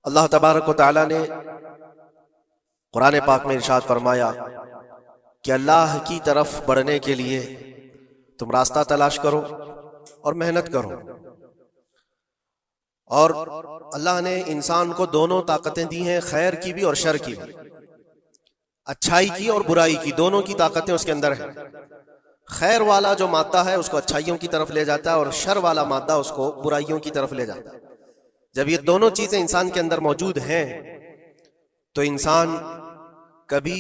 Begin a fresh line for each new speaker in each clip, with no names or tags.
अल्लाह तबारक व तआला ने कुरान पाक में इरशाद फरमाया कि अल्लाह की तरफ बढ़ने के लिए तुम रास्ता तलाश करो और मेहनत करो। और अल्लाह ने इंसान को दोनों ताकतें दी हैं, खैर की भी और शर की भी, अच्छाई की और बुराई की, दोनों की ताकतें उसके अंदर है। खैर वाला जो मादा है उसको अच्छाइयों की तरफ ले जाता है और शर वाला मादा उसको बुराइयों की तरफ ले जाता है। जब ये दोनों चीजें इंसान के अंदर मौजूद हैं तो इंसान कभी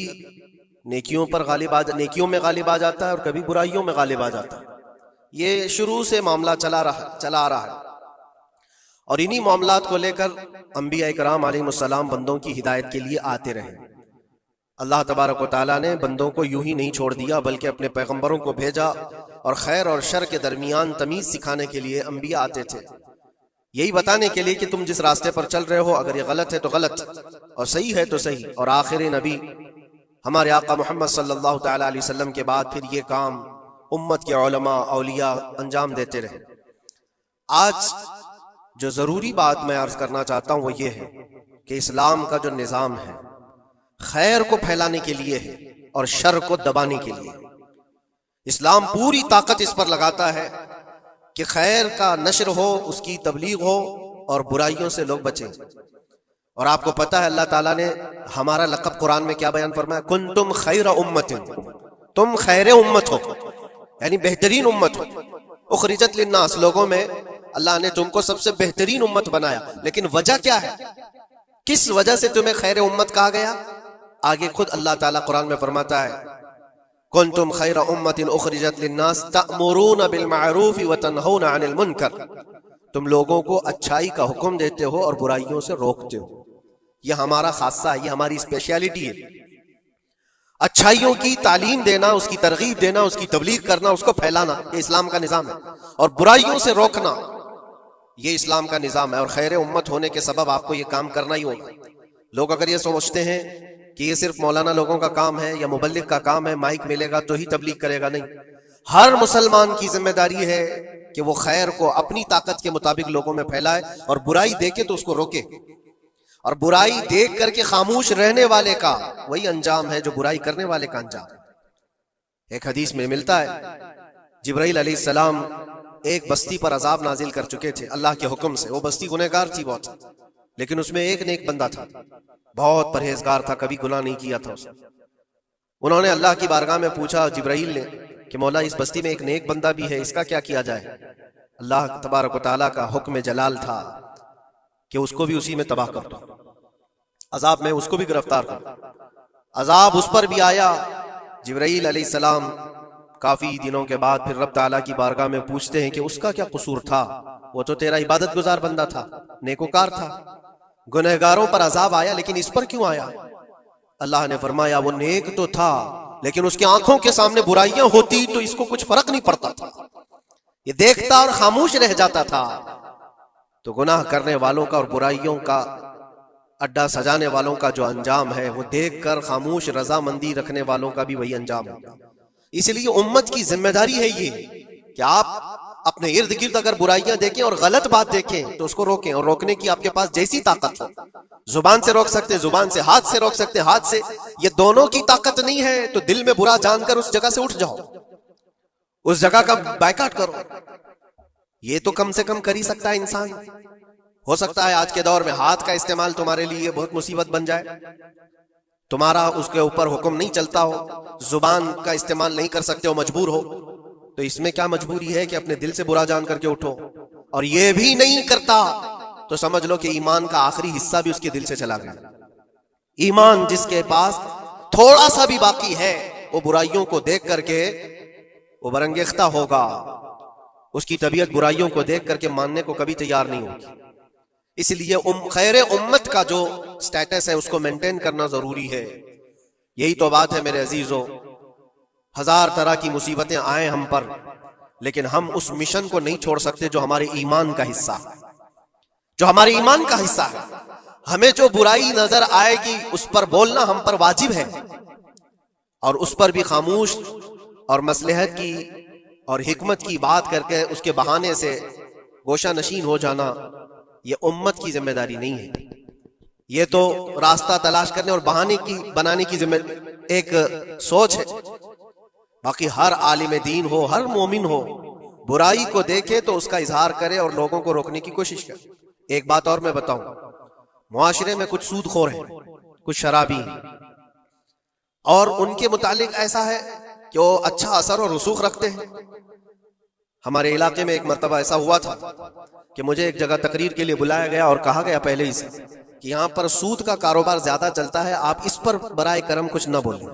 नेकियों में गालिब आ जाता है और कभी बुराइयों में गालिब आ जाता है। ये शुरू से मामला चला आ रहा है और इन्हीं मामलात को लेकर अंबिया इकराम अलैहिमुस्सलाम बंदों की हिदायत के लिए आते रहे। अल्लाह तबारक व तआला ने बंदों को यूं ही नहीं छोड़ दिया बल्कि अपने पैगंबरों को भेजा और खैर और शर के दरमियान तमीज सिखाने के लिए अंबिया आते थे, यही बताने के लिए कि तुम जिस रास्ते पर चल रहे हो अगर ये गलत है तो गलत और सही है तो सही। और आखिरी नबी हमारे आका मोहम्मद सल्लल्लाहु तआला अलैहि वसल्लम के बाद फिर ये काम उम्मत के उलमा औलिया अंजाम देते रहे। आज जो जरूरी बात मैं अर्ज करना चाहता हूं वो ये है कि इस्लाम का जो निज़ाम है खैर को फैलाने के लिए है और शर को दबाने के लिए। इस्लाम पूरी ताकत इस पर लगाता है कि खैर का नशर हो, उसकी तबलीग हो और बुराइयों से लोग बचें। और आपको पता है अल्लाह ताला ने हमारा लक़ब कुरान में क्या बयान फरमाया, कुंतुम खैर उम्मतिन, तुम खैर उम्मत हो, यानी बेहतरीन उम्मत हो। उखरिजत लिन्नास, लोगों में अल्लाह ने तुमको सबसे बेहतरीन उम्मत बनाया। लेकिन वजह क्या है, किस वजह से तुम्हें खैर उम्मत कहा गया? आगे खुद अल्लाह ताला कुरान में फरमाता है, कुंतुम खैर उम्मतिन उखरिजत लिन्नास तअमुरून बिल मारूफ व तनहौना अनिल मुनकर, तुम लोगों को अच्छाई का हुक्म देते हो और बुराइयों से रोकते हो। यह हमारा खासा है, यह हमारी स्पेशलिटी है। अच्छाइयों की तालीम देना, उसकी तरगीब देना, उसकी तबलीग करना, उसको फैलाना, ये इस्लाम का निजाम है। और बुराइयों से रोकना, ये इस्लाम का निजाम है। और खैर उम्मत होने के सबब आपको ये काम करना ही होगा। लोग अगर ये सोचते हैं कि ये सिर्फ मौलाना लोगों का काम है या मुबल्लिग का काम है, माइक मिलेगा तो ही तबलीग करेगा, नहीं। हर मुसलमान की जिम्मेदारी है कि वो खैर को अपनी ताकत के मुताबिक लोगों में फैलाए और बुराई देखे तो उसको रोके। और बुराई देख करके खामोश रहने वाले का वही अंजाम है जो बुराई करने वाले का अंजाम। एक हदीस में मिलता है जिब्राइल अलैहिस्सलाम एक बस्ती पर अजाब नाजिल कर चुके थे अल्लाह के हुक्म से। वो बस्ती गुनहगार थी बहुत, लेकिन उसमें एक नेक बंदा था, बहुत परहेजगार था, कभी गुनाह नहीं किया था उसने। उन्होंने अल्लाह की बारगाह में पूछा जिब्राइल ने कि मौला इस बस्ती में एक नेक बंदा भी है, इसका क्या किया जाए? अल्लाह तबारक व तआला का हुक्म जलाल था कि उसको भी उसी में तबाह कर दो, अजाब में उसको भी गिरफ्तार कर दो। अजाब उस पर भी आया। जिब्राइल अलैहिस्सलाम काफी दिनों के बाद फिर रब ताला की बारगाह में पूछते हैं कि उसका क्या कसूर था? वो तो तेरा इबादत गुजार बंदा था, नेकोकार था, गुनहगारों पर अजाब आया, लेकिन इस पर क्यों आया? अल्लाह ने फरमाया वो नेक तो था लेकिन उसकी आंखों के सामने बुराइयां होती तो इसको कुछ फर्क नहीं पड़ता था, ये देखता और खामोश रह जाता था। तो गुनाह करने वालों का और बुराइयों का अड्डा सजाने वालों का जो अंजाम है वो देखकर खामोश रजामंदी रखने वालों का भी वही अंजाम है। इसलिए उम्मत की जिम्मेदारी है ये कि आप अपने इर्द गिर्द अगर बुराइयां देखें और गलत बात देखें तो उसको रोकें। और रोकने की आपके पास जैसी ताकत हो, जुबान से रोक सकते, जुबान से, हाथ से रोक सकते, हाथ से। ये दोनों की ताकत नहीं है तो दिल में बुरा जानकर उस जगह से उठ जाओ, उस जगह का बायकाट करो। ये तो कम से कम कर ही सकता है इंसान। हो सकता है आज के दौर में हाथ का इस्तेमाल तुम्हारे लिए बहुत मुसीबत बन जाए, तुम्हारा उसके ऊपर हुक्म नहीं चलता हो, जुबान का इस्तेमाल नहीं कर सकते हो, मजबूर हो। तो इसमें क्या मजबूरी है कि अपने दिल से बुरा जान करके उठो। और ये भी नहीं करता तो समझ लो कि ईमान का आखिरी हिस्सा भी उसके दिल से चला गया। ईमान जिसके पास थोड़ा सा भी बाकी है वो बुराइयों को देख करके वो बरंगेख्ता होगा, उसकी तबीयत बुराइयों को देख करके मानने को कभी तैयार नहीं होगी। इसलिए खैर उम्मत का जो स्टेटस है उसको मेंटेन करना जरूरी है। यही तो बात है मेरे अजीजों, हजार तरह की मुसीबतें आए हम पर, लेकिन हम उस मिशन को नहीं छोड़ सकते जो हमारे ईमान का हिस्सा है, जो हमारे ईमान का हिस्सा है। हमें जो बुराई नजर आएगी उस पर बोलना हम पर वाजिब है और उस पर भी खामोश और मसलहत की और हिकमत की बात करके उसके बहाने से गोशा नशीन हो जाना ये उम्मत की जिम्मेदारी नहीं है। ये तो रास्ता तलाश करने और बहाने की बनाने की जिम्मे एक सोच है। बाकी हर आलिम दीन हो, हर मोमिन हो, बुराई को देखे तो उसका इजहार करे और लोगों को रोकने की कोशिश करे। एक बात और मैं बताऊं, मुआशरे में कुछ सूदखोर हैं, कुछ शराबी हैं, और उनके मुतालिक ऐसा है कि वो अच्छा असर और रसूख रखते हैं। हमारे इलाके में एक मर्तबा ऐसा हुआ था कि मुझे एक जगह तकरीर के लिए बुलाया गया और कहा गया पहले ही से कि यहाँ पर सूद का कारोबार ज्यादा चलता है, आप इस पर बराए करम कुछ न बोलें,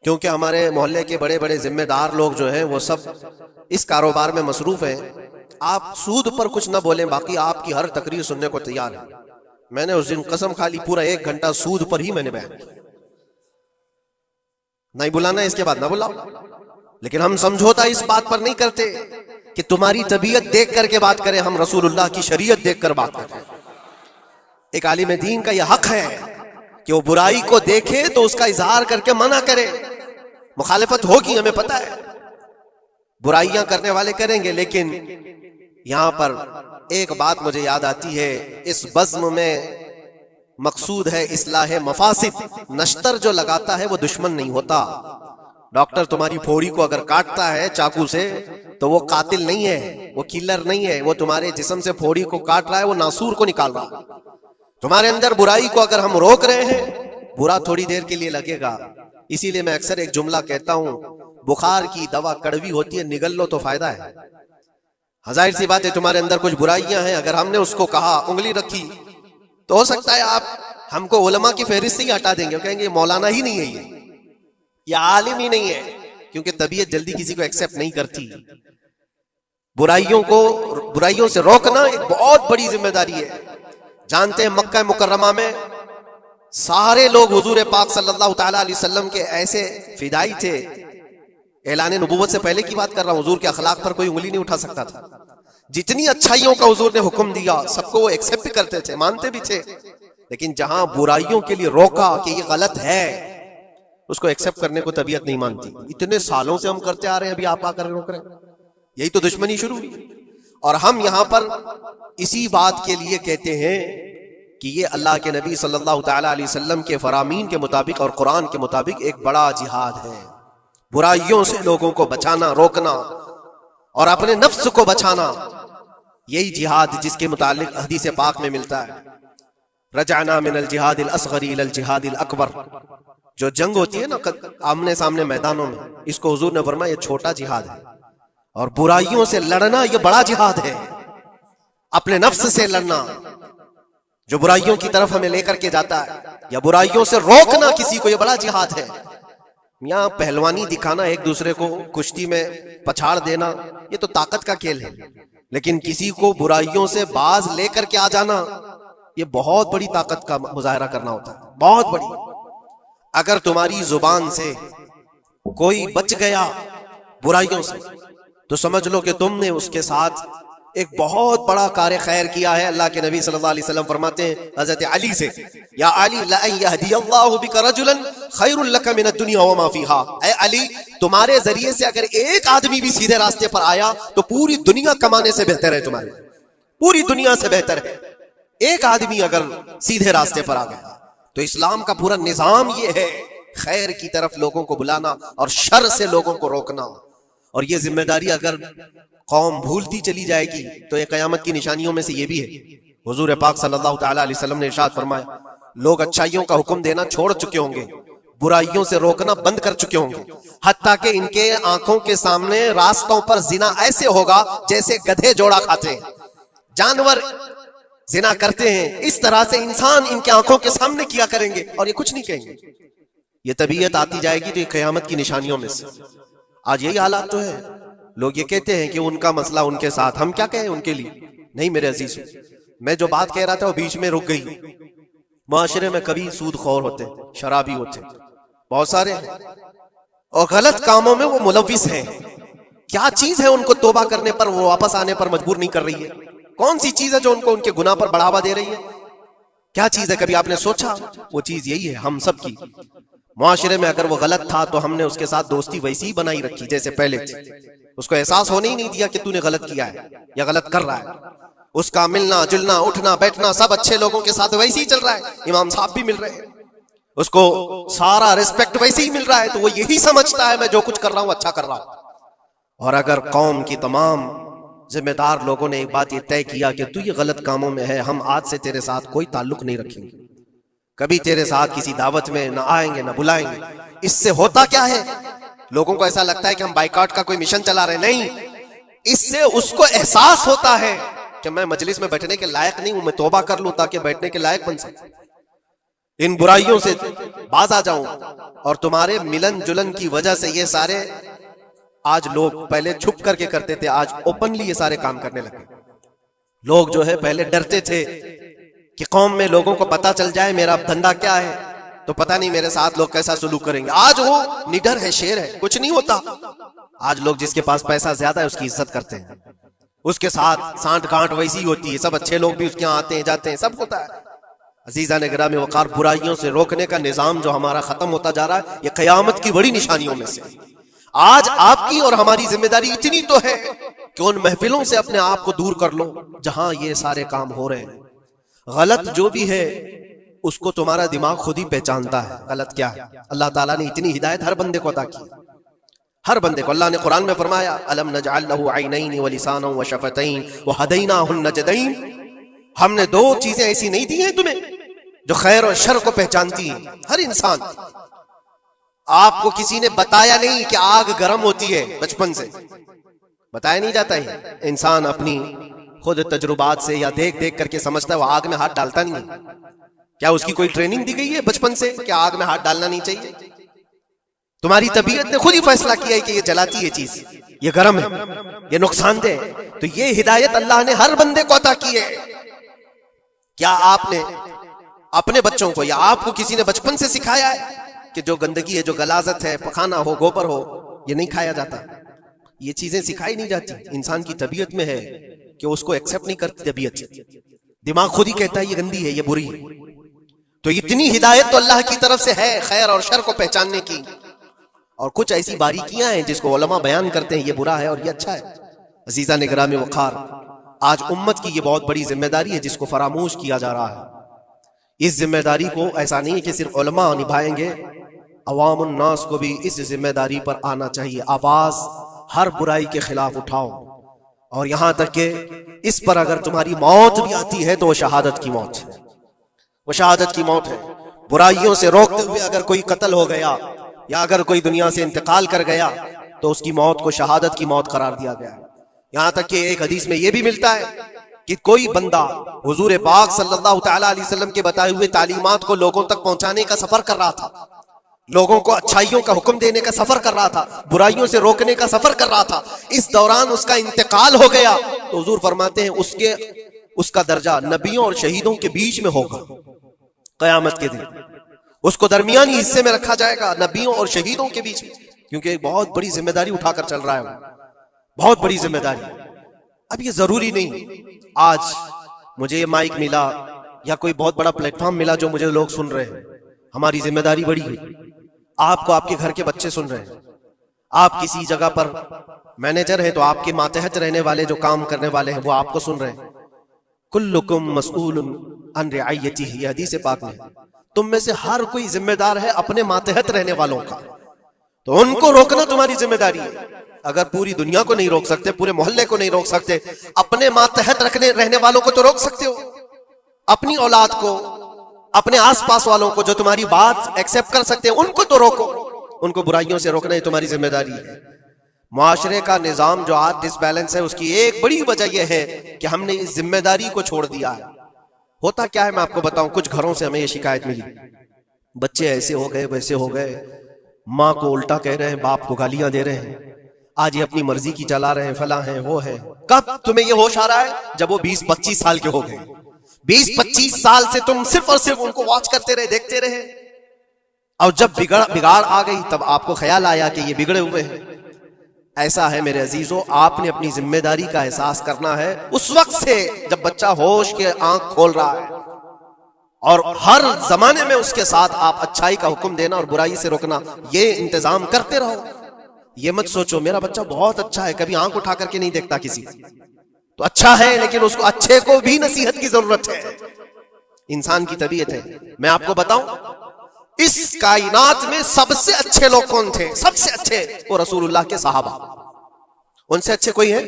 क्योंकि हमारे मोहल्ले के बड़े बड़े जिम्मेदार लोग जो हैं वो सब इस कारोबार में मसरूफ हैं। आप सूद पर कुछ न बोलें, बाकी आपकी हर तकरीर सुनने को तैयार है। मैंने उस दिन कसम खा ली, पूरा 1 घंटा सूद पर ही मैंने बयान किया। नहीं बुलाना, इसके बाद ना बुलाओ, लेकिन हम समझौता इस बात पर नहीं करते कि तुम्हारी तबीयत देख करके बात करें, हम रसूलुल्लाह की शरीयत देख कर बात करें। एक आलिम दीन का यह हक है कि वो बुराई को देखे तो उसका इजहार करके मना करे। मुखालिफत होगी, हमें पता है, बुराइयां करने वाले करेंगे, लेकिन यहां पर एक बात मुझे याद आती है, इस बज़्म में मकसूद है इस्लाह मफासिद। नश्तर जो लगाता है वो दुश्मन नहीं होता। डॉक्टर तुम्हारी फोड़ी को अगर काटता है चाकू से तो वो कातिल नहीं है, वो किलर नहीं है, वो तुम्हारे जिस्म से फोड़ी को काट रहा है, वो नासूर को निकाल रहा है। तुम्हारे अंदर बुराई को अगर हम रोक रहे हैं, बुरा थोड़ी देर के लिए लगेगा। इसीलिए मैं अक्सर एक जुमला कहता हूं, बुखार की दवा कड़वी होती है, निगल लो तो फायदा है। जाहिर सी बात है तुम्हारे अंदर कुछ बुराइयां हैं, अगर हमने उसको कहा, उंगली रखी, तो हो सकता है आप हमको उलमा की फहरिस्त से ही हटा देंगे, कहेंगे मौलाना ही नहीं है, ये आलिम ही नहीं है, क्योंकि तबीयत जल्दी किसी को एक्सेप्ट नहीं करती। बुराइयों से रोकना एक बहुत बड़ी जिम्मेदारी है। जानते हैं मक्का मुकर्रमा में सारे लोग हुजूर पाक सल्लल्लाहु तआला अलैहि वसल्लम के ऐसे फिदाई थे, ऐलान नबूवत से पहले की बात कर रहा हूं, हुजूर के अखलाक पर कोई उंगली नहीं उठा सकता था। जितनी अच्छाइयों का हुजूर ने हुक्म दिया, सबको वो एक्सेप्ट करते थे, मानते भी थे, लेकिन जहां बुराइयों के लिए रोका कि ये गलत है, उसको एक्सेप्ट करने को तबीयत नहीं मानती। इतने सालों से हम करते आ रहे हैं, अभी आप आकर रोक रहे हैं, यही तो दुश्मनी शुरू हुई। और हम यहां पर इसी बात के लिए कहते हैं कि ये अल्लाह के नबी सल्लल्लाहु तआला अलैहि वसल्लम के फरामीन के मुताबिक और कुरान के मुताबिक एक बड़ा जिहाद है। बुराइयों से लोगों को बचाना, रोकना और अपने नफ्स को बचाना, यही जिहाद जिसके मुतालिक हदीस पाक में मिलता है, रजाना मिनल जिहादिल असगरी इलल जिहादिल अकबर। जो जंग होती है ना आमने सामने मैदानों में, इसको हुजूर ने फरमाया ये छोटा जिहाद है, और बुराइयों से लड़ना ये बड़ा जिहाद है। अपने नफ्स से लड़ना जो बुराइयों की तरफ हमें लेकर के जाता है, या बुराइयों से रोकना किसी को, ये बड़ा जिहाद है। यहाँ पहलवानी दिखाना, एक दूसरे को कुश्ती में पछाड़ देना, ये तो ताकत का खेल है, लेकिन किसी को बुराइयों से बाज लेकर के आ जाना, ये बहुत बड़ी ताकत का मुजाहरा करना होता है, बहुत बड़ी। अगर तुम्हारी जुबान से कोई बच गया बुराइयों से, तो समझ लो कि तुमने उसके साथ एक बहुत बड़ा कार्य खैर किया है। अल्लाह के नबी सल्लल्लाहु अलैहि वसल्लम फरमाते हैं हजरत अली से, या अली ला यहदियल्लाहु बिका रजुलन खैरुल लक मिनद दुनिया व मा फीहा। ऐ अली, तुम्हारे जरिए से अगर एक आदमी भी सीधे रास्ते पर आया तो पूरी दुनिया कमाने से बेहतर है, तुम्हारे पूरी दुनिया से बेहतर है। एक आदमी अगर सीधे रास्ते पर आ गया, तो इस्लाम का पूरा निजाम ये है, खैर की तरफ लोगों को बुलाना और शर से लोगों को रोकना। और ये जिम्मेदारी अगर कौम भूलती चली जाएगी तो ये कयामत की निशानियों में से ये भी है। हुजूर पाक सल्लल्लाहु तआला अलैहि वसल्लम ने इरशाद फरमाया, लोग अच्छाइयों का हुक्म देना छोड़ चुके होंगे, बुराइयों से रोकना बंद कर चुके होंगे, हत्ता कि इनके आंखों के सामने रास्तों पर जिना ऐसे होगा जैसे गधे जोड़ा खाते हैं, जानवर जिना करते हैं, इस तरह से इंसान इनके आंखों के सामने किया करेंगे और ये कुछ नहीं कहेंगे। ये तबीयत आती जाएगी तो ये कयामत की निशानियों में से। आज यही हालात तो है। लोग ये कहते हैं कि उनका मसला उनके साथ, हम क्या कहें उनके लिए। नहीं मेरे अजीज, मैं जो बात कह रहा था वो बीच में रुक गई। माशरे में कभी सूदखोर होते, शराबी होते, बहुत सारे, और गलत कामों में वो मुलविस हैं। क्या चीज है उनको तौबा करने पर, वो वापस आने पर मजबूर नहीं कर रही है? कौन सी चीज है जो उनको उनके गुनाह पर बढ़ावा दे रही है? क्या चीज है? कभी आपने सोचा? वो चीज यही है हम सब की। मुआशरे में अगर वो गलत था तो हमने उसके साथ दोस्ती वैसी ही बनाई रखी जैसे पहले थी। उसको एहसास होने ही नहीं दिया कि तूने गलत किया है या गलत कर रहा है। उसका मिलना जुलना उठना बैठना सब अच्छे लोगों के साथ वैसे ही चल रहा है, इमाम साहब भी मिल रहे हैं, उसको सारा रिस्पेक्ट वैसे ही मिल रहा है, तो वो यही समझता है मैं जो कुछ कर रहा हूं अच्छा कर रहा हूं। और अगर कौम की तमाम जिम्मेदार लोगों ने एक बात ये तय किया कि तू ये गलत कामों में है, हम आज से तेरे साथ कोई ताल्लुक नहीं रखेंगे, कभी तेरे साथ किसी दावत में ना आएंगे ना बुलाएंगे, इससे होता क्या है, लोगों को ऐसा लगता है कि हम बाइकआउट का कोई मिशन चला रहे, नहीं, इससे उसको एहसास होता है कि मैं मजलिस में बैठने के लायक नहीं हूं, मैं तौबा कर लूं ताकि बैठने के लायक बन सकूं, इन बुराइयों से बाज आ जाऊं। और तुम्हारे मिलन जुलन की वजह से ये सारे आज लोग पहले छुप करके करते थे, आज ओपनली ये सारे काम करने लगे। लोग जो है पहले डरते थे कि कौम में लोगों को पता चल जाए मेरा धंधा क्या है तो पता नहीं मेरे साथ लोग कैसा सुलूक करेंगे। आज वो निडर है, शेर है, कुछ नहीं होता। आज लोग जिसके पास पैसा ज्यादा है उसकी इज्जत करते हैं, उसके साथ सांठ गांठ वैसी होती है, सब अच्छे लोग भी उसके यहाँ आते हैं जाते हैं, सब होता है। अजीजा ने गिरामी वकार, बुराइयों से रोकने का निजाम जो हमारा खत्म होता जा रहा है, ये कयामत की बड़ी निशानियों में से। आज आपकी और हमारी जिम्मेदारी इतनी तो है कि उन महफिलों से अपने आप को दूर कर लो जहां ये सारे काम हो रहे हैं। गलत जो भी है उसको तुम्हारा दिमाग खुद ही पहचानता है गलत क्या है। अल्लाह ताला ने इतनी हिदायत हर बंदे को अता की, हर बंदे को। अल्लाह ने कुरान में फरमाया, अलम नजअल लहू ऐनैन व लिसानन व शफतैन व हदैनाहुन नजदैन, हमने दो चीजें ऐसी नहीं दी हैं तुम्हें जो खैर और शर को पहचानती हैं। हर इंसान, आपको किसी ने बताया नहीं कि आग गर्म होती है, बचपन से बताया नहीं जाता है। इंसान अपनी खुद तजुर्बात से या देख देख करके समझता है, वो आग में हाथ डालता नहीं है। क्या उसकी कोई ट्रेनिंग दी गई है बचपन से कि आग में हाथ डालना नहीं चाहिए? तुम्हारी तबीयत ने खुद ही फैसला किया है कि ये जलाती है चीज, ये गर्म है, ये नुकसानदेह है। तो ये हिदायत अल्लाह ने हर बंदे को अता की है। क्या आपने अपने बच्चों को या आपको किसी ने बचपन से सिखाया है कि जो गंदगी है, जो गलाजत है, पखाना हो, गोबर हो, ये नहीं खाया जाता? ये चीजें सिखाई नहीं जाती। इंसान की तबीयत में है कि उसको एक्सेप्ट नहीं करती तबीयत, दिमाग खुद ही कहता है ये गंदी है, ये बुरी है। तो इतनी हिदायत तो अल्लाह की तरफ से है खैर और शर को पहचानने की। और कुछ ऐसी बारीकियां हैं जिसको उलमा बयान करते हैं, ये बुरा है और ये अच्छा है। अजीजा ने गिरामी वखार, आज उम्मत की ये बहुत बड़ी जिम्मेदारी है जिसको फरामोश किया जा रहा है। इस जिम्मेदारी को ऐसा नहीं है कि सिर्फ उलमा निभाएंगे, अवामुन नास को भी इस जिम्मेदारी पर आना चाहिए। आवाज हर बुराई के खिलाफ उठाओ, और यहां तक कि इस पर अगर तुम्हारी मौत भी आती है तो वो शहादत की मौत है, वो शहादत की मौत है। बुराइयों से रोकते हुए अगर कोई कत्ल हो गया या अगर कोई दुनिया से इंतकाल कर गया तो उसकी मौत को शहादत की मौत करार दिया गया। यहां तक कि एक हदीस में यह भी मिलता है कि कोई बंदा हुजूर पाक सल्लल्लाहु तआला अलैहि वसल्लम के बताए हुए तालीमात को लोगों तक पहुंचाने का सफर कर रहा था, लोगों को अच्छाइयों का हुक्म देने का सफर कर रहा था, बुराइयों से रोकने का सफर कर रहा था। इस दौरान उसका इंतकाल हो गया तो हुजूर फरमाते हैं उसका दर्जा नबियों और शहीदों के बीच में होगा। कयामत के दिन उसको दरमियानी हिस्से में रखा जाएगा, नबियों और शहीदों के बीच में, क्योंकि एक बहुत बड़ी जिम्मेदारी उठाकर चल रहा है, बहुत बड़ी जिम्मेदारी। अब ये जरूरी नहीं आज मुझे ये माइक मिला या कोई बहुत बड़ा प्लेटफॉर्म मिला जो मुझे लोग सुन रहे हैं, हमारी जिम्मेदारी बड़ी है। आपको आपके घर के बच्चे सुन रहे हैं, आप किसी जगह पर मैनेजर है तो आपके मातहत रहने वाले जो काम करने वाले हैं वो आपको सुन रहे हैं। कुल्लुकुम मसऊलुन अन रिअयतिही, ये हदीस पाक में, तुम में से हर कोई जिम्मेदार है अपने मातहत रहने वालों का, तो उनको रोकना तुम्हारी जिम्मेदारी है। अगर पूरी दुनिया को नहीं रोक सकते, पूरे मोहल्ले को नहीं रोक सकते, अपने मातहत रहने वालों को तो रोक सकते हो। अपनी औलाद को, अपने आसपास वालों को जो तुम्हारी बात एक्सेप्ट कर सकते हैं उनको तो रोको, उनको बुराइयों से रोकना ही तुम्हारी जिम्मेदारी है। मुआशरे का निजाम जो आज डिसबैलेंस है उसकी एक बड़ी वजह यह है कि हमने इस जिम्मेदारी को छोड़ दिया है। होता क्या है मैं आपको बताऊं, कुछ घरों से हमें ये शिकायत मिली, बच्चे ऐसे हो गए वैसे हो गए, माँ को उल्टा कह रहे हैं, बाप को गालियां दे रहे हैं, आज ये अपनी मर्जी की चला रहे हैं, फला है वो है। कब तुम्हें ये होश आ रहा है? जब वो 20-25 साल के हो गए। 20-25 साल से तुम सिर्फ और सिर्फ उनको वॉच करते रहे, देखते रहे, और जब बिगाड़ आ गई तब आपको ख्याल आया कि ये बिगड़े हुए हैं। ऐसा है मेरे अजीजों, आपने अपनी जिम्मेदारी का एहसास करना है उस वक्त से जब बच्चा होश के आंख खोल रहा है, और हर जमाने में उसके साथ आप अच्छाई का हुक्म देना और बुराई से रोकना, ये इंतजाम करते रहो। ये मत सोचो मेरा बच्चा बहुत अच्छा है, कभी आंख उठा करके नहीं देखता किसी, तो अच्छा है, लेकिन उसको अच्छे को भी नसीहत की जरूरत है। इंसान की तबीयत है। मैं आपको बताऊं, इस कायनात में सबसे अच्छे लोग कौन थे? सबसे अच्छे वो रसूलुल्लाह के सहाबा, उनसे अच्छे कोई है?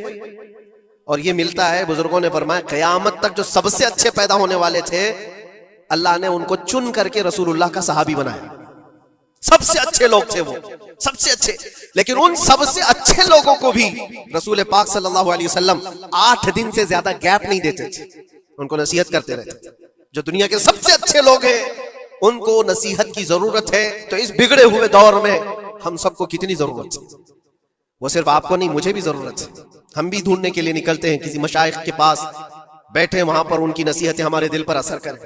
और ये मिलता है, बुजुर्गों ने फरमाया क़यामत तक जो सबसे अच्छे पैदा होने वाले थे, अल्लाह ने उनको चुन करके रसूलुल्लाह का सहाबी बनाया। सबसे अच्छे लोग थे वो, सबसे अच्छे। लेकिन उन सबसे अच्छे लोगों को भी रसूल पाक सल्लल्लाहु अलैहि वसल्लम 8 दिन से ज्यादा गैप नहीं देते थे, उनको नसीहत करते रहते थे। जो दुनिया के सबसे अच्छे लोग हैं उनको नसीहत की जरूरत है, तो इस बिगड़े हुए दौर में हम सबको कितनी जरूरत है? वो सिर्फ आपको नहीं, मुझे भी जरूरत है। हम भी ढूंढने के लिए निकलते हैं किसी मशाइख के पास, बैठे वहां पर उनकी नसीहतें हमारे दिल पर असर करें।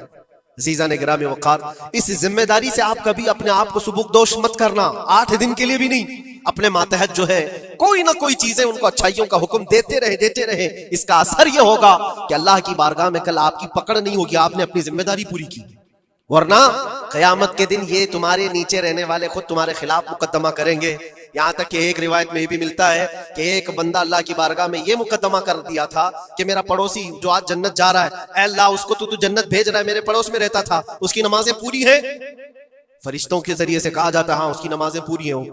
अज़ीज़ा ने गिरामी वक़ार, इस जिम्मेदारी से आप कभी अपने आप को सुबुकदोश मत करना, 8 दिन के लिए भी नहीं। अपने मातहत जो है कोई ना कोई चीजें उनको अच्छाइयों का हुक्म देते रहे। इसका असर यह होगा कि अल्लाह की बारगाह में कल आपकी पकड़ नहीं होगी, आपने अपनी जिम्मेदारी पूरी की। वरना क़यामत के दिन ये तुम्हारे नीचे रहने वाले खुद तुम्हारे खिलाफ मुकदमा करेंगे। यहां तक कि एक रिवायत में ये भी मिलता है कि एक बंदा अल्लाह की बारगाह में ये मुकदमा कर दिया था कि मेरा पड़ोसी जो आज जन्नत जा रहा है, ऐ अल्लाह उसको तू जन्नत भेज रहा है, मेरे पड़ोस में रहता था, उसकी नमाजें पूरी हैं। फरिश्तों के जरिए से कहा जाता है हाँ उसकी नमाजें पूरी हैं,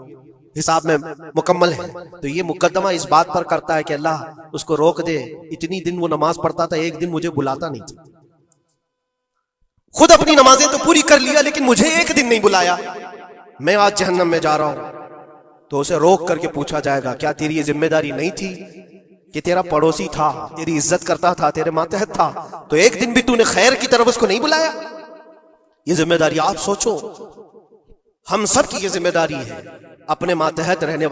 हिसाब में मुकम्मल है। तो ये मुकदमा इस बात पर करता है कि अल्लाह उसको रोक दे, इतनी दिन वो नमाज पढ़ता था, एक दिन मुझे बुलाता नहीं था, खुद अपनी नमाजें तो पूरी कर लिया लेकिन मुझे एक दिन नहीं बुलाया, मैं आज जहन्नम में जा रहा हूं। तो उसे रोक करके पूछा जाएगा क्या तेरी ये जिम्मेदारी नहीं थी कि तेरा पड़ोसी था, तेरी इज्जत करता था, तेरे मातहत था, तो एक दिन भी तूने खैर की तरफ उसको नहीं बुलाया? ये जिम्मेदारी आप सोचो, हम सब की ये जिम्मेदारी है अपने मातहत रहने